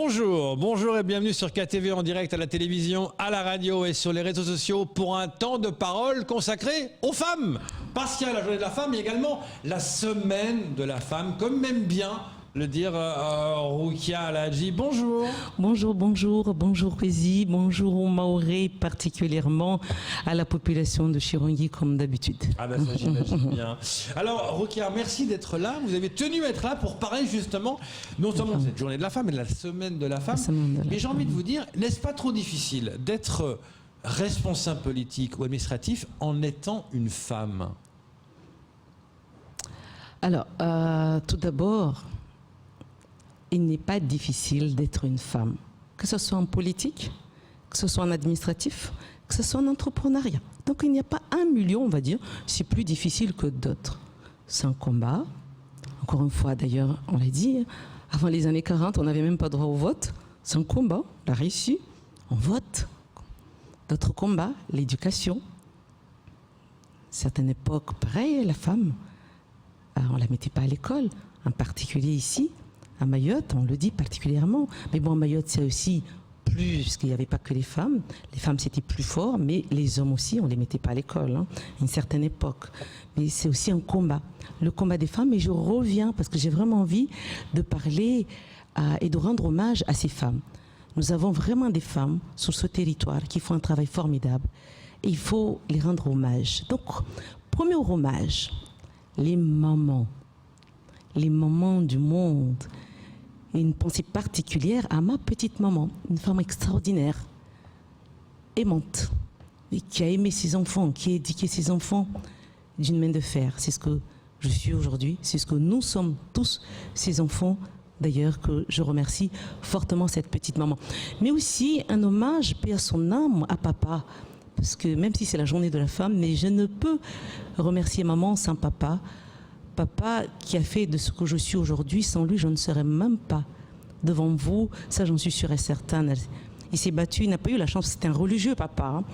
bonjour et bienvenue sur KTV en direct à la télévision, à la radio et sur les réseaux sociaux pour un temps de parole consacré aux femmes. Parce qu'il y a la journée de la femme, mais également la semaine de la femme, comme même bien le dire Roukia Aladji. Bonjour. Bonjour Kwesi, bonjour aux Maoré, particulièrement à la population de Chirongui comme d'habitude. Ah ben ça j'imagine bien. Alors Roukia, merci d'être là. Vous avez tenu à être là pour parler justement non seulement de cette journée de la femme, mais de la semaine de la femme. Mais j'ai envie de vous dire, n'est-ce pas trop difficile d'être responsable politique ou administratif en étant une femme? Alors, tout d'abord, il n'est pas difficile d'être une femme, que ce soit en politique, que ce soit en administratif, que ce soit en entrepreneuriat. Donc il n'y a pas 1 million, on va dire, c'est plus difficile que d'autres. C'est un combat. Encore une fois, d'ailleurs, on l'a dit, avant les années 40, on n'avait même pas droit au vote. C'est un combat, on a réussi, on vote. D'autres combats, l'éducation. Certaines époques, pareil, la femme, on ne la mettait pas à l'école, en particulier ici. À Mayotte, on le dit particulièrement. Mais bon, à Mayotte, c'est aussi plus, parce qu'il n'y avait pas que les femmes. Les femmes, c'était plus fort, mais les hommes aussi, on ne les mettait pas à l'école, à une certaine époque. Mais c'est aussi un combat, le combat des femmes. Et je reviens, parce que j'ai vraiment envie de parler et de rendre hommage à ces femmes. Nous avons vraiment des femmes sur ce territoire qui font un travail formidable. Et il faut les rendre hommage. Donc, premier hommage, les mamans du monde. Et une pensée particulière à ma petite maman, une femme extraordinaire, aimante, et qui a aimé ses enfants, qui a éduqué ses enfants d'une main de fer. C'est ce que je suis aujourd'hui, c'est ce que nous sommes tous, ces enfants, d'ailleurs, que je remercie fortement cette petite maman. Mais aussi un hommage, paix à son âme, à papa, parce que même si c'est la journée de la femme, mais je ne peux remercier maman sans papa. Papa qui a fait de ce que je suis aujourd'hui, sans lui, je ne serais même pas devant vous. Ça, j'en suis sûre et certaine. Il s'est battu, il n'a pas eu la chance, c'était un religieux, papa.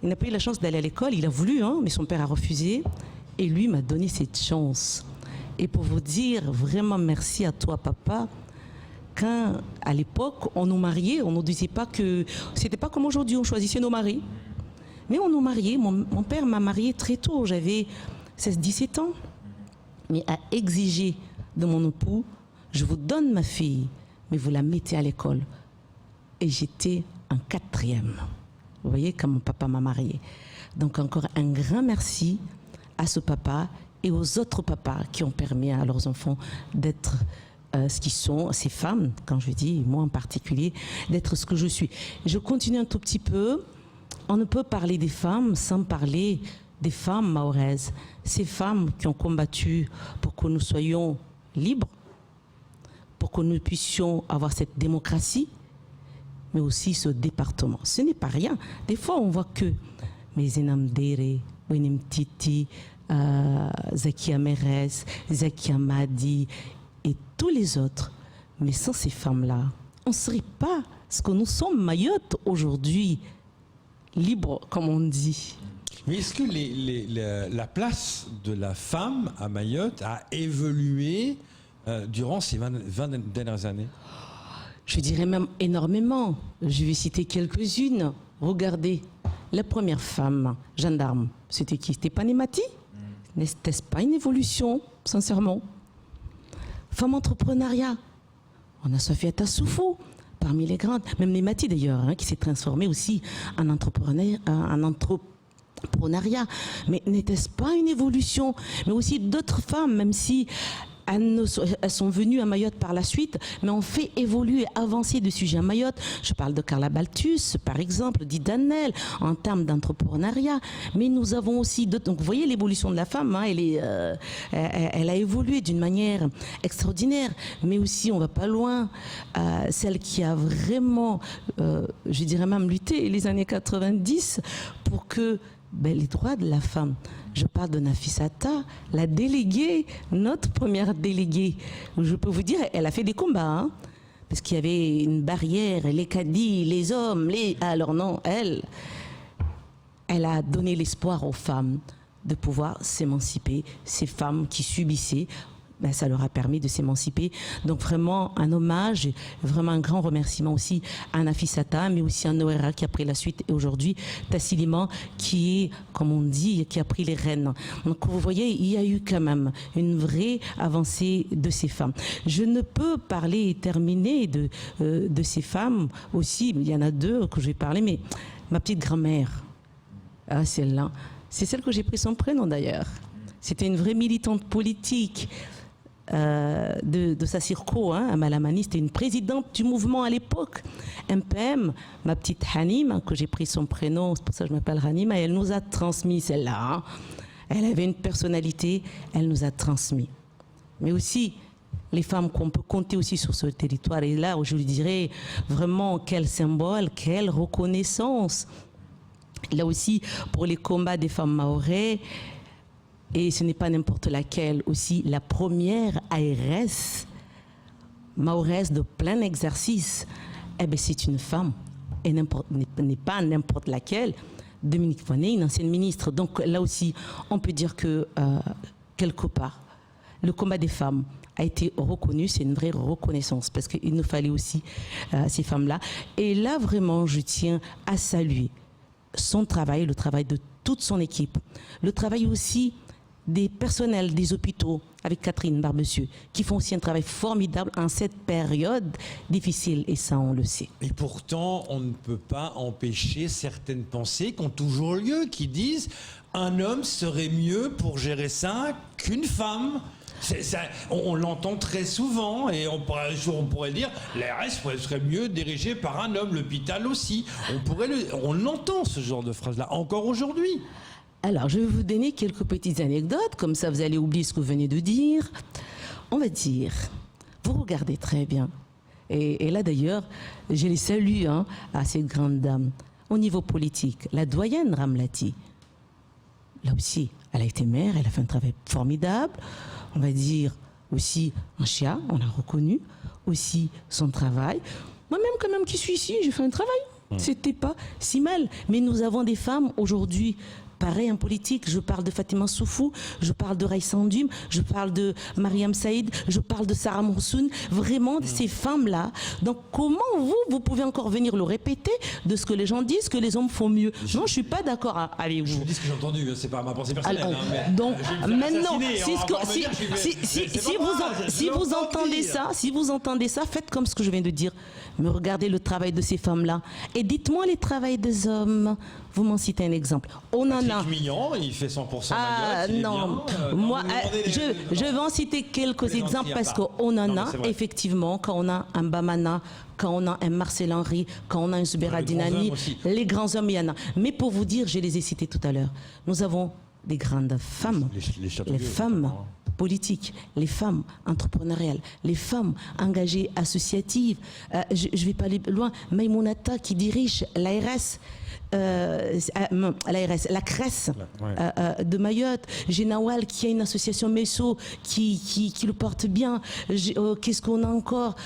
Il n'a pas eu la chance d'aller à l'école, il a voulu, mais son père a refusé. Et lui m'a donné cette chance. Et pour vous dire vraiment merci à toi, papa, quand à l'époque, on nous mariait, on ne nous disait pas que... C'était pas comme aujourd'hui, on choisissait nos maris. Mais on nous mariait, mon père m'a mariée très tôt, j'avais 16-17 ans. Mais à exiger de mon époux, je vous donne ma fille, mais vous la mettez à l'école. Et j'étais en 4e. Vous voyez, quand mon papa m'a mariée. Donc encore un grand merci à ce papa et aux autres papas qui ont permis à leurs enfants d'être ce qu'ils sont, ces femmes, quand je dis, moi en particulier, d'être ce que je suis. Je continue un tout petit peu. On ne peut parler des femmes sans parler des femmes maoraises, ces femmes qui ont combattu pour que nous soyons libres, pour que nous puissions avoir cette démocratie, mais aussi ce département. Ce n'est pas rien. Des fois, on voit que Mezenam Dere, Wenim Titi, Zakia Merez, Zakia Madi et tous les autres. Mais sans ces femmes-là, on ne serait pas ce que nous sommes Mayotte aujourd'hui, libres, comme on dit. Mais est-ce que la place de la femme à Mayotte a évolué durant ces 20 dernières années? Je dirais même énormément. Je vais citer quelques-unes. Regardez, la première femme gendarme, c'était qui? C'était Panemati. N'était-ce pas une évolution, sincèrement? Femme entrepreneuriat, on a Sofiata Soufou, parmi les grandes. Même Nemati d'ailleurs, qui s'est transformée aussi en entrepreneuriat. Mais n'était-ce pas une évolution? Mais aussi d'autres femmes, même si elles sont venues à Mayotte par la suite, mais on fait évoluer, avancer de sujets à Mayotte. Je parle de Carla Baltus, par exemple, d'Idanel, en termes d'entrepreneuriat. Mais nous avons aussi d'autres. Donc vous voyez l'évolution de la femme, elle a évolué d'une manière extraordinaire. Mais aussi, on ne va pas loin, celle qui a vraiment, je dirais même lutté les années 90 pour que les droits de la femme. Je parle de Nafisata, la déléguée, notre première déléguée. Je peux vous dire, elle a fait des combats, parce qu'il y avait une barrière, les caddies, les hommes, alors non, elle a donné l'espoir aux femmes de pouvoir s'émanciper, ces femmes qui subissaient ben, ça leur a permis de s'émanciper. Donc vraiment un hommage, vraiment un grand remerciement aussi à Nafisata, mais aussi à Noera qui a pris la suite et aujourd'hui Tassiliman qui est, comme on dit, qui a pris les rênes. Donc vous voyez, il y a eu quand même une vraie avancée de ces femmes. Je ne peux parler et terminer de ces femmes aussi, il y en a deux que je vais parler, mais ma petite grand-mère, celle-là, c'est celle que j'ai pris son prénom d'ailleurs. C'était une vraie militante politique. De sa circo, à Malamani, c'était une présidente du mouvement à l'époque, MPM, ma petite Hanim, que j'ai pris son prénom, c'est pour ça que je m'appelle Hanim, et elle nous a transmis celle-là. Elle avait une personnalité, elle nous a transmis. Mais aussi, les femmes qu'on peut compter aussi sur ce territoire, et là où je lui dirais vraiment quel symbole, quelle reconnaissance. Là aussi, pour les combats des femmes mahorais, et ce n'est pas n'importe laquelle aussi, la première ARS mahoraise de plein exercice, eh bien c'est une femme, et n'est pas n'importe laquelle, Dominique Voynet, une ancienne ministre. Donc là aussi, on peut dire que quelque part, le combat des femmes a été reconnu, c'est une vraie reconnaissance, parce qu'il nous fallait aussi ces femmes-là. Et là, vraiment, je tiens à saluer son travail, le travail de toute son équipe, le travail aussi des personnels des hôpitaux avec Catherine Barbessieux, qui font aussi un travail formidable en cette période difficile, et ça on le sait. Et pourtant, on ne peut pas empêcher certaines pensées qui ont toujours lieu, qui disent un homme serait mieux pour gérer ça qu'une femme. On l'entend très souvent et on pourrait dire l'ARS serait mieux dirigée par un homme, l'hôpital aussi. On l'entend ce genre de phrase-là encore aujourd'hui. Alors, je vais vous donner quelques petites anecdotes, comme ça vous allez oublier ce que vous venez de dire. On va dire, vous regardez très bien, et là d'ailleurs, je les salue à ces grandes dames. Au niveau politique, la doyenne Ramlati, là aussi, elle a été maire, elle a fait un travail formidable. On va dire aussi un chia, on a reconnu aussi son travail. Moi-même, quand même, qui suis ici, j'ai fait un travail. C'était pas si mal. Mais nous avons des femmes aujourd'hui, pareil en politique. Je parle de Fatima Soufou, je parle de Raïssa Andoum, je parle de Mariam Saïd, je parle de Sarah Moursoun. Vraiment, ces femmes-là. Donc, comment vous pouvez encore venir le répéter de ce que les gens disent, que les hommes font mieux? Non, je suis pas d'accord avec vous. Je vous dis ce que j'ai entendu, c'est pas ma pensée personnelle. Alors, donc, maintenant, si vous entendez ça, faites comme ce que je viens de dire. Mais regardez le travail de ces femmes-là et dites-moi les travaux des hommes. Vous m'en citez un exemple. On en a. Mignon, il fait 100% Mayotte, non. Moi, je vais en citer quelques exemples parce qu'on en a effectivement quand on a un Bamana, quand on a un Marcel Henry, quand on a un Zubera Dinani, les grands hommes, il y en a. Mais pour vous dire, je les ai cités tout à l'heure. Nous avons des grandes femmes, les femmes politiques, les femmes entrepreneuriales, les femmes engagées associatives. Je vais pas aller loin. Maïmounata qui dirige l'ARS. La CRES de Mayotte, Génawal qui a une association MESO qui le porte bien. Qu'est-ce qu'on a encore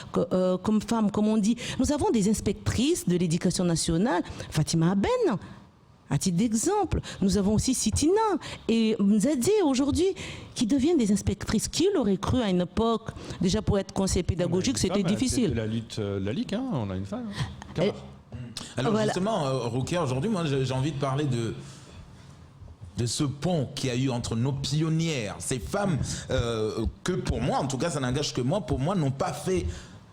comme femme, comme on dit? Nous avons des inspectrices de l'éducation nationale, Fatima Aben. À titre d'exemple, nous avons aussi Sitina et Mzadze aujourd'hui qui deviennent des inspectrices. Qui l'aurait cru à une époque? Déjà pour être conseiller pédagogique, c'était difficile. C'était la lutte, la LIC, on a une femme. Alors justement, Roukia, aujourd'hui, moi j'ai envie de parler de ce pont qu'il y a eu entre nos pionnières, ces femmes que pour moi, en tout cas ça n'engage que moi, pour moi n'ont pas fait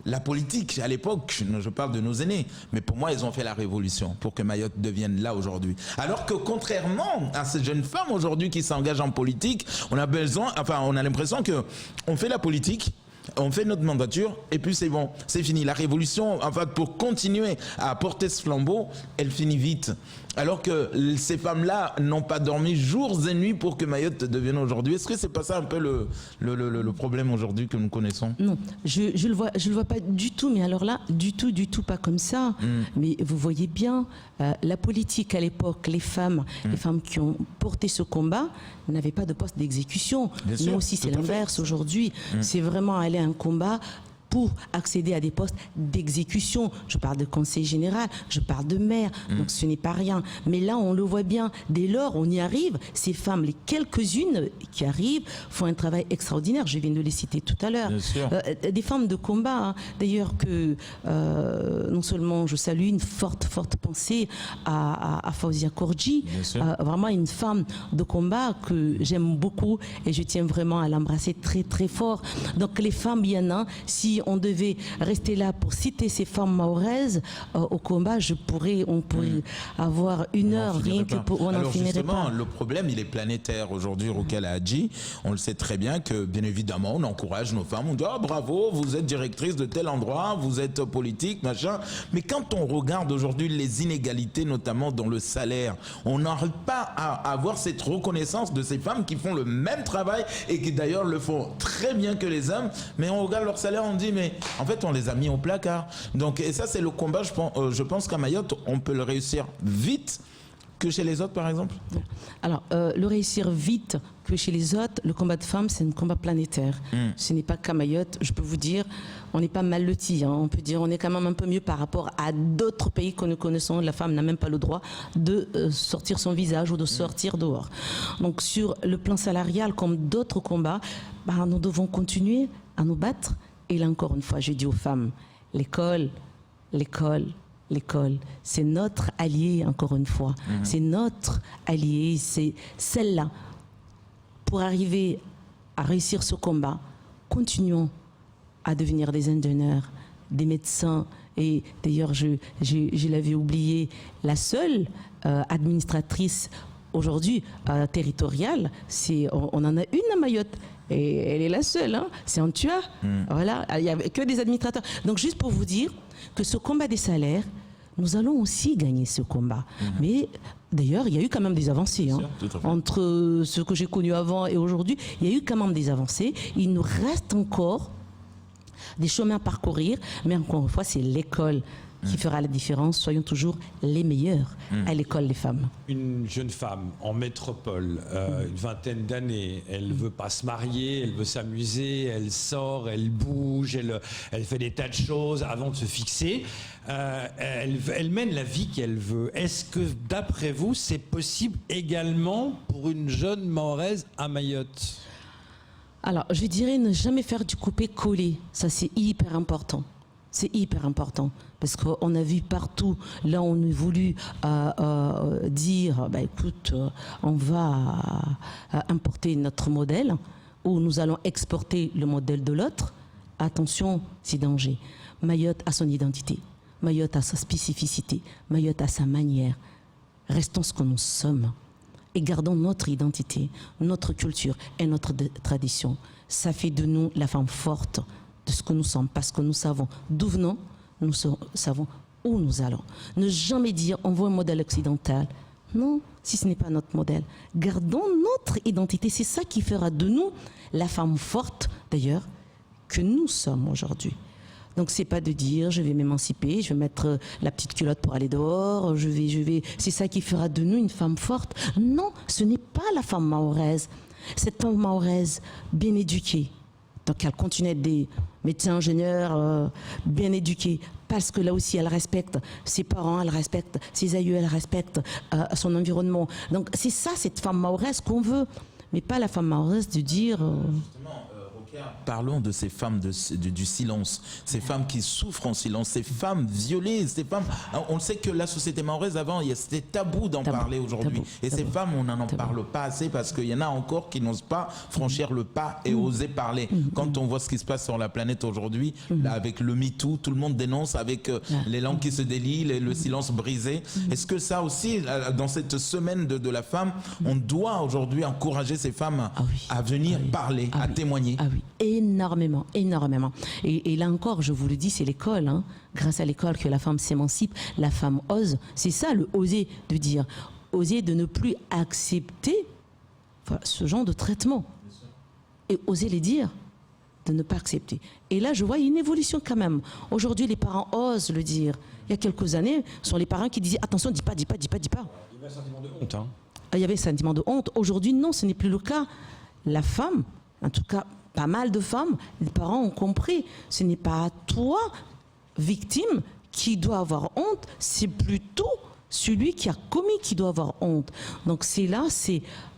la politique à l'époque, je parle de nos aînés, mais pour moi ils ont fait la révolution pour que Mayotte devienne là aujourd'hui. Alors que contrairement à ces jeunes femmes aujourd'hui qui s'engagent en politique, on a l'impression que on fait la politique, on fait notre mandature et puis c'est bon, c'est fini. La révolution, en fait, pour continuer à porter ce flambeau, elle finit vite. Alors que ces femmes-là n'ont pas dormi jours et nuits pour que Mayotte devienne aujourd'hui. Est-ce que c'est pas ça un peu le problème aujourd'hui que nous connaissons? Non, je le vois pas du tout. Mais alors là, du tout pas comme ça. Mais vous voyez bien, la politique à l'époque, les femmes qui ont porté ce combat n'avaient pas de poste d'exécution. Nous aussi, c'est l'inverse aujourd'hui. C'est vraiment aller à un combat pour accéder à des postes d'exécution. Je parle de conseil général, je parle de maire, donc ce n'est pas rien. Mais là, on le voit bien, dès lors, on y arrive. Ces femmes, les quelques-unes qui arrivent, font un travail extraordinaire. Je viens de les citer tout à l'heure. Des femmes de combat, hein. D'ailleurs, que non seulement je salue une forte pensée à Fauzia Korji, vraiment une femme de combat que j'aime beaucoup et je tiens vraiment à l'embrasser très très fort. Donc les femmes, il y en a. Si on devait rester là pour citer ces femmes mahoraises au combat, on pourrait avoir une heure rien que pour... On Alors en finirait justement, pas. le problème, il est planétaire. Aujourd'hui, Rokhaya Hadji, on le sait très bien que, bien évidemment, on encourage nos femmes. On dit, bravo, vous êtes directrice de tel endroit, vous êtes politique, machin. Mais quand on regarde aujourd'hui les inégalités, notamment dans le salaire, on n'arrive pas à avoir cette reconnaissance de ces femmes qui font le même travail et qui d'ailleurs le font très bien que les hommes. Mais on regarde leur salaire, on dit, mais en fait, on les a mis au placard. Donc, et ça, c'est le combat, je pense qu'à Mayotte, on peut le réussir vite que chez les autres, par exemple. Alors, le réussir vite que chez les autres, le combat de femmes, c'est un combat planétaire. Ce n'est pas qu'à Mayotte, je peux vous dire, on n'est pas mal lotis. Hein. On peut dire, on est quand même un peu mieux par rapport à d'autres pays que nous connaissons. La femme n'a même pas le droit de sortir son visage ou de sortir dehors. Donc, sur le plan salarial, comme d'autres combats, nous devons continuer à nous battre. Et là, encore une fois, je dis aux femmes, l'école, c'est notre allié, encore une fois. C'est notre allié, c'est celle-là. Pour arriver à réussir ce combat, continuons à devenir des ingénieurs, des médecins. Et d'ailleurs, je l'avais oublié, la seule administratrice aujourd'hui territoriale, on en a une à Mayotte. Et elle est la seule, hein, c'est Antua. Voilà, il n'y a que des administrateurs. Donc, juste pour vous dire que ce combat des salaires, nous allons aussi gagner ce combat. Mais d'ailleurs, il y a eu quand même des avancées. Hein. Entre ce que j'ai connu avant et aujourd'hui, il y a eu quand même des avancées. Il nous reste encore des chemins à parcourir. Mais encore une fois, c'est l'école qui fera la différence. Soyons toujours les meilleurs à l'école des femmes. Une jeune femme en métropole, une vingtaine d'années, elle ne veut pas se marier, elle veut s'amuser, elle sort, elle bouge, elle fait des tas de choses avant de se fixer. Elle mène la vie qu'elle veut. Est-ce que, d'après vous, c'est possible également pour une jeune mahoraise à Mayotte? Alors, je dirais ne jamais faire du coupé-coller. Ça, c'est hyper important. C'est hyper important parce qu'on a vu partout, là on a voulu dire, écoute, on va importer notre modèle ou nous allons exporter le modèle de l'autre. Attention, c'est danger. Mayotte a son identité, Mayotte a sa spécificité, Mayotte a sa manière. Restons ce que nous sommes et gardons notre identité, notre culture et notre tradition. Ça fait de nous la femme forte de ce que nous sommes, parce que nous savons d'où venons, nous savons où nous allons. Ne jamais dire on veut un modèle occidental. Non, si ce n'est pas notre modèle. Gardons notre identité. C'est ça qui fera de nous la femme forte, d'ailleurs, que nous sommes aujourd'hui. Donc c'est pas de dire je vais m'émanciper, je vais mettre la petite culotte pour aller dehors, je vais. C'est ça qui fera de nous une femme forte. Non, ce n'est pas la femme mahoraise. Cette femme mahoraise bien éduquée. Donc elle continue à être des médecins, ingénieurs bien éduqués, parce que là aussi elle respecte ses parents, elle respecte ses aïeux, elle respecte son environnement. Donc c'est ça cette femme mahoraise qu'on veut, mais pas la femme mahoraise de dire... Parlons de ces femmes du silence, ces femmes qui souffrent en silence, ces femmes violées, ces femmes... On sait que la société mahoraise avant, c'était tabou d'en parler aujourd'hui. Et ces femmes, on n'en parle pas assez parce qu'il y en a encore qui n'osent pas franchir le pas et oser parler. Quand on voit ce qui se passe sur la planète aujourd'hui, là, avec le MeToo, tout le monde dénonce avec les langues qui se délient, le silence brisé. Est-ce que ça aussi, dans cette semaine de la femme, on doit aujourd'hui encourager ces femmes à venir parler, à témoigner? Énormément. Et là encore, je vous le dis, c'est l'école. Hein. Grâce à l'école que la femme s'émancipe, la femme ose. C'est ça le oser de dire. Oser de ne plus accepter ce genre de traitement. Et oser les dire, de ne pas accepter. Et là, je vois une évolution quand même. Aujourd'hui, les parents osent le dire. Il y a quelques années, ce sont les parents qui disaient « Attention, dis pas. » Il y avait un sentiment de honte. Il y avait un sentiment de honte. Aujourd'hui, non, ce n'est plus le cas. La femme, en tout cas, pas mal de femmes, les parents ont compris. Ce n'est pas toi, victime, qui doit avoir honte, c'est plutôt celui qui a commis qui doit avoir honte. Donc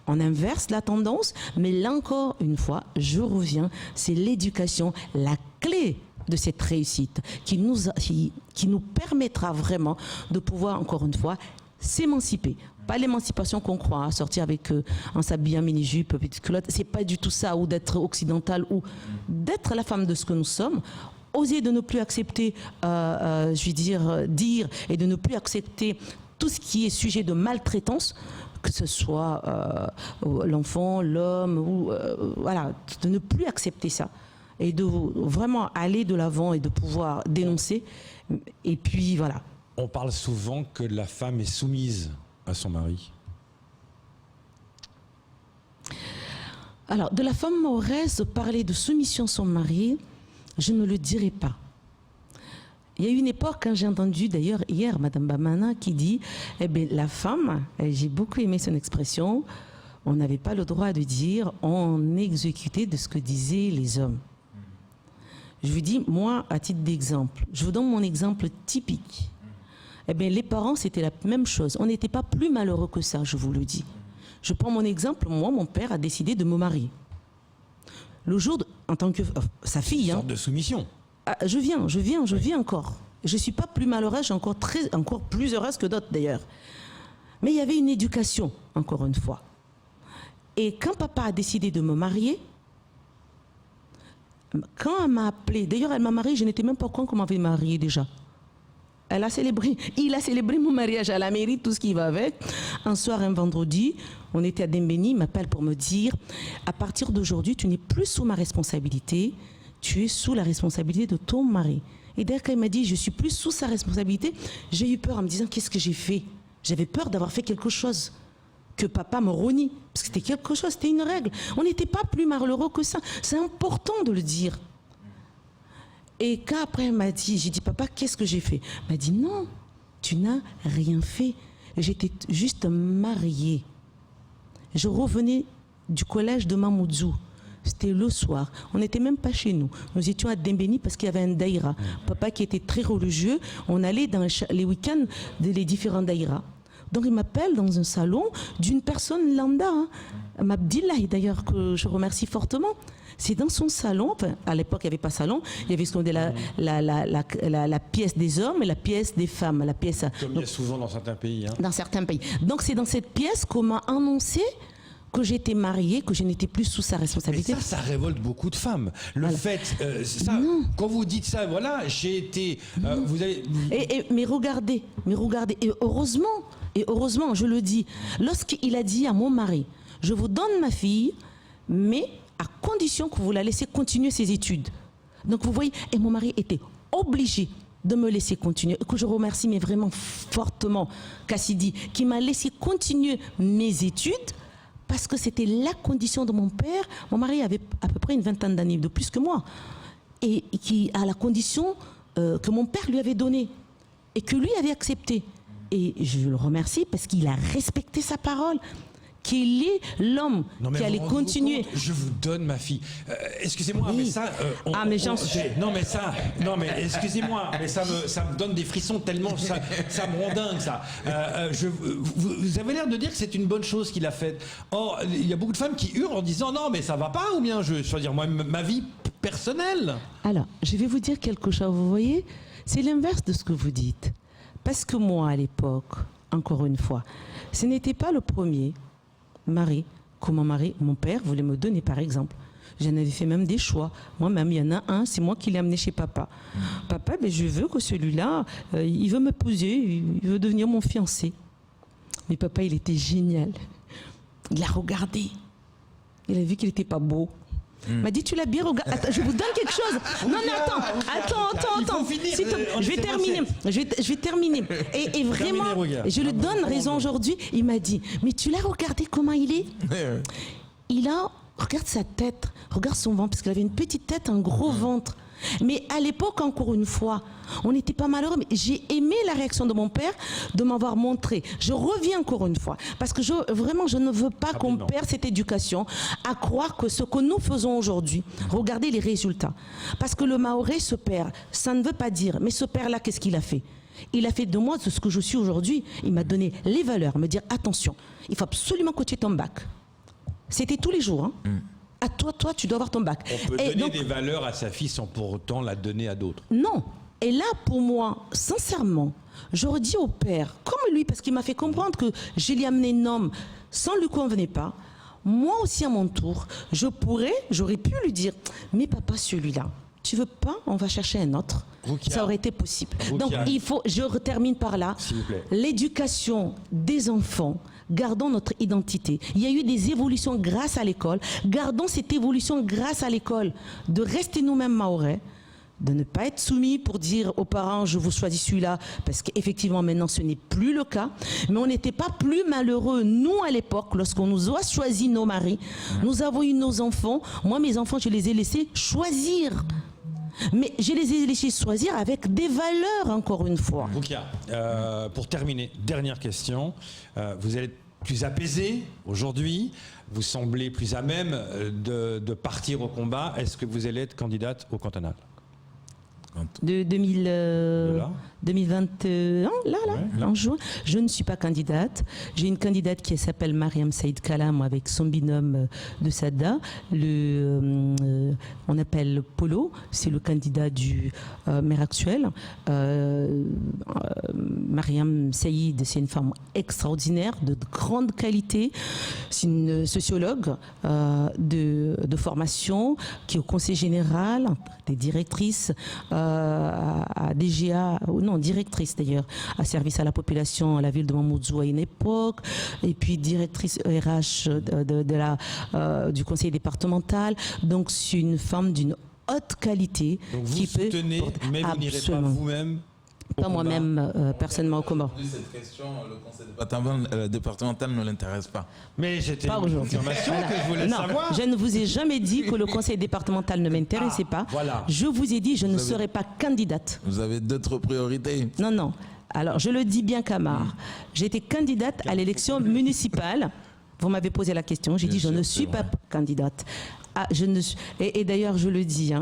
on inverse la tendance, mais là encore une fois, je reviens, c'est l'éducation, la clé de cette réussite qui nous permettra vraiment de pouvoir, encore une fois, s'émanciper. Pas l'émancipation qu'on croit, sortir avec en s'habillant mini-jupe, petite culotte, c'est pas du tout ça, ou d'être occidental, ou d'être la femme de ce que nous sommes. Oser de ne plus accepter, dire et de ne plus accepter tout ce qui est sujet de maltraitance, que ce soit l'enfant, l'homme, ou voilà, de ne plus accepter ça et de vraiment aller de l'avant et de pouvoir dénoncer. Et puis voilà. On parle souvent que la femme est soumise à son mari. Alors, de la femme mahoraise, parler de soumission à son mari, je ne le dirai pas. Il y a eu une époque, quand j'ai entendu d'ailleurs hier Madame Bamana qui dit, eh bien la femme, j'ai beaucoup aimé son expression, on n'avait pas le droit de dire, on exécutait de ce que disaient les hommes. Je vous dis, moi, à titre d'exemple, je vous donne mon exemple typique. Eh bien, les parents, c'était la même chose. On n'était pas plus malheureux que ça, je vous le dis. Je prends mon exemple, moi, mon père a décidé de me marier. Le jour, en tant que sa fille... Une sorte de soumission. Ah, je viens encore. Je ne suis pas plus malheureuse, je suis encore plus heureuse que d'autres d'ailleurs. Mais il y avait une éducation, encore une fois. Et quand papa a décidé de me marier, quand elle m'a appelé, d'ailleurs elle m'a mariée, je n'étais même pas au courant qu'on m'avait mariée déjà. Il a célébré mon mariage à la mairie, tout ce qui va avec. Un soir, un vendredi, on était à Dembéni, il m'appelle pour me dire, à partir d'aujourd'hui, tu n'es plus sous ma responsabilité, tu es sous la responsabilité de ton mari. Et dès qu'il m'a dit, je suis plus sous sa responsabilité, j'ai eu peur en me disant, qu'est-ce que j'ai fait? J'avais peur d'avoir fait quelque chose, que papa me renie. Parce que c'était quelque chose, c'était une règle. On n'était pas plus malheureux que ça. C'est important de le dire. Et quand après elle m'a dit, j'ai dit, papa, qu'est-ce que j'ai fait? Elle m'a dit, non, tu n'as rien fait. J'étais juste mariée. Je revenais du collège de Mamoudzou. C'était le soir. On n'était même pas chez nous. Nous étions à Dembéni parce qu'il y avait un daïra. Papa qui était très religieux, on allait dans les week-ends les différents daïras. Donc il m'appelle dans un salon d'une personne lambda, Mabdillahi d'ailleurs, que je remercie fortement. C'est dans son salon, enfin, à l'époque il n'y avait pas salon, il y avait ce qu'on dit la pièce des hommes et la pièce des femmes. La pièce, comme il y a souvent dans certains pays. Hein. Dans certains pays. Donc c'est dans cette pièce qu'on m'a annoncé que j'étais mariée, que je n'étais plus sous sa responsabilité. Et ça révolte beaucoup de femmes. Le fait, ça, quand vous dites ça, voilà, j'ai été... vous avez... Mais regardez, et heureusement, je le dis, lorsqu'il a dit à mon mari, je vous donne ma fille, mais à condition que vous la laissez continuer ses études. Donc vous voyez, et mon mari était obligé de me laisser continuer, que je remercie mais vraiment fortement Cassidy, qui m'a laissé continuer mes études, parce que c'était la condition de mon père. Mon mari avait à peu près une vingtaine d'années de plus que moi, et qui a la condition que mon père lui avait donnée, et que lui avait acceptée. Et je le remercie parce qu'il a respecté sa parole, qu'il est l'homme qui allait continuer. Je vous donne ma fille. Excusez-moi, oui. Mais ça... excusez-moi, mais ça me donne des frissons tellement ça me rend dingue, ça. Vous avez l'air de dire que c'est une bonne chose qu'il a faite. Or, il y a beaucoup de femmes qui hurlent en disant non, mais ça va pas, ou bien je veux dire, moi, ma vie personnelle. Alors, je vais vous dire quelque chose, vous voyez, c'est l'inverse de ce que vous dites. Parce que moi, à l'époque, encore une fois, ce n'était pas le premier mari que mon père voulait me donner, par exemple. J'en avais fait même des choix. Moi-même, il y en a un, c'est moi qui l'ai amené chez papa. Papa, ben, je veux que celui-là, il veut m'épouser, il veut devenir mon fiancé. Mais papa, il était génial. Il a regardé. Il a vu qu'il n'était pas beau. Il m'a dit, tu l'as bien regardé. Attends, je vous donne quelque chose. Non, mais attends. Je vais terminer. Et vraiment, je lui donne raison aujourd'hui. Il m'a dit, mais tu l'as regardé comment il est? Il a regarde sa tête, regarde son ventre, parce qu'elle avait une petite tête, un gros ventre. Mais à l'époque, encore une fois, on n'était pas malheureux, mais j'ai aimé la réaction de mon père de m'avoir montré. Je reviens encore une fois, parce que vraiment, je ne veux pas qu'on perde cette éducation à croire que ce que nous faisons aujourd'hui, regardez les résultats. Parce que le Mahorais se perd, ça ne veut pas dire, mais ce père-là, qu'est-ce qu'il a fait? Il a fait de moi ce que je suis aujourd'hui. Il m'a donné les valeurs, me dire attention, il faut absolument que tu aies ton bac. C'était tous les jours, hein. À toi, tu dois avoir ton bac. On peut donner des valeurs à sa fille sans pour autant la donner à d'autres. Non. Et là, pour moi, sincèrement, j'aurais dit au père, comme lui, parce qu'il m'a fait comprendre que je lui ai amené un homme, ça ne lui convenait pas. Moi aussi, à mon tour, j'aurais pu lui dire, mais papa, celui-là, tu veux pas, on va chercher un autre. Rukia. Ça aurait été possible. Rukia. Donc, je termine par là. S'il vous plaît. L'éducation des enfants, gardons notre identité. Il y a eu des évolutions grâce à l'école. Gardons cette évolution grâce à l'école. De rester nous-mêmes mahorais, de ne pas être soumis pour dire aux parents, je vous choisis celui-là, parce qu'effectivement, maintenant, ce n'est plus le cas. Mais on n'était pas plus malheureux, nous, à l'époque, lorsqu'on nous a choisi nos maris. Nous avons eu nos enfants. Moi, mes enfants, je les ai laissés choisir. Mais je les ai laissés choisir avec des valeurs, encore une fois. Rukia, pour terminer, dernière question. Vous êtes plus apaisé aujourd'hui, vous semblez plus à même de partir au combat. Est-ce que vous allez être candidate au cantonal? De 2021, en juin, je ne suis pas candidate. J'ai une candidate qui s'appelle Mariam Saïd Kalam avec son binôme de Sada. On appelle Polo, c'est le candidat du maire actuel. Mariam Saïd, c'est une femme extraordinaire, de grande qualité. C'est une sociologue de formation qui est au conseil général, des directrices à DGA, non, directrice d'ailleurs, à service à la population à la ville de Mamoudzou à une époque, et puis directrice RH du conseil départemental. Donc c'est une femme d'une haute qualité. Donc vous soutenez, mais vous n'irez pas vous-même? Pas moi-même, personnellement, au combat. Cette question, le conseil départemental ne l'intéresse pas. Mais c'était une confirmation que je voulais savoir. Je ne vous ai jamais dit que le conseil départemental ne m'intéressait pas. Voilà. Je vous ai dit, je ne serai pas candidate. Vous avez d'autres priorités. Non. Alors, je le dis bien, Camar. J'étais candidate à l'élection municipale. Vous m'avez posé la question. J'ai dit, je ne suis pas candidate. Et d'ailleurs, je le dis,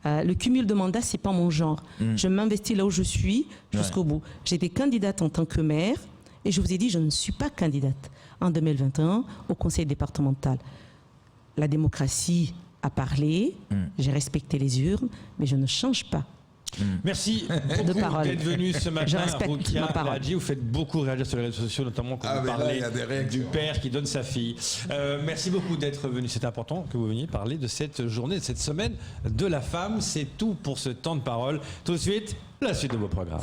le cumul de mandats, c'est pas mon genre. Je m'investis là où je suis jusqu'au bout. J'étais candidate en tant que maire et je vous ai dit, je ne suis pas candidate en 2021 au conseil départemental. La démocratie a parlé, j'ai respecté les urnes, mais je ne change pas. Merci beaucoup d'être venu ce matin. Je respecte Rukia ma parole. Ladji, vous faites beaucoup réagir sur les réseaux sociaux, notamment quand vous parlez du père qui donne sa fille. Merci beaucoup d'être venu. C'est important que vous veniez parler de cette journée, de cette semaine de la femme. C'est tout pour ce temps de parole. Tout de suite, la suite de vos programmes.